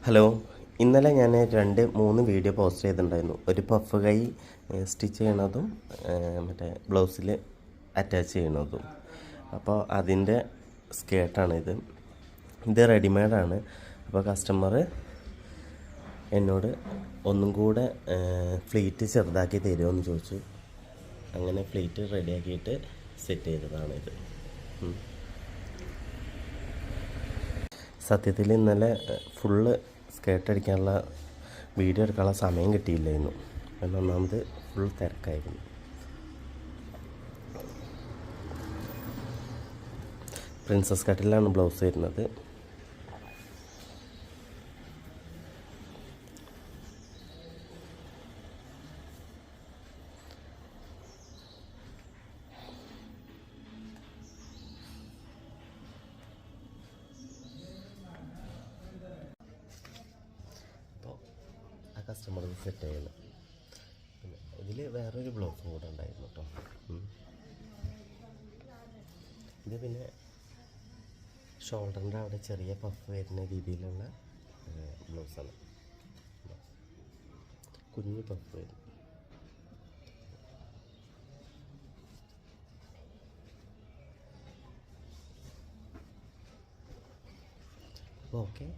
Hello, ഇന്നലെ ഞാൻ 2-3 video post ചെയ്തിട്ടുണ്ടായിരുന്നു. ഒരു പഫ് കൈ സ്റ്റിച്ച് ചെയ്യണതും മറ്റേ ബ്ലൗസിൽ അറ്റാച്ച് ചെയ്യണതും. അപ്പോൾ അതിൻ്റെ സ്കേർട്ടാണിത്. ഇത് റെഡിമെയ്ഡാണ്. അപ്പോൾ കസ്റ്റമർ എന്നോട് ഒന്നും കൂടെ ഫ്ലീറ്റ് ചെറുതാക്കി തരുമോ ചോദിച്ചു. അങ്ങനെ ഫ്ലീറ്റ് റെഡിയാക്കിയിട്ട് സെറ്റ് ചെയ്തതാണിത്. സത്യത്തിൽ ഇന്നലെ ഫുള്ള് സ്കേർട്ട് അടിക്കാനുള്ള വീഡിയോ എടുക്കാനുള്ള സമയം കിട്ടിയില്ലായിരുന്നു. ഒന്നാമത് ഫുൾ തിരക്കായിരുന്നു. പ്രിൻസസ് കട്ടിലാണ് ബ്ലൗസ് വരുന്നത്. കസ്റ്റമർ സെറ്റ് ചെയ്യണം. പിന്നെ ഇതിൽ വേറൊരു ബ്ലൗസും കൂടെ ഉണ്ടായിരുന്നു കേട്ടോ. ഇത് പിന്നെ ഷോൾഡറിൻ്റെ അവിടെ ചെറിയ പഫ് വരുന്ന രീതിയിലുള്ള ബ്ലൗസാണ്. കുഞ്ഞു പഫ് വരും. അപ്പോൾ ഓക്കെ.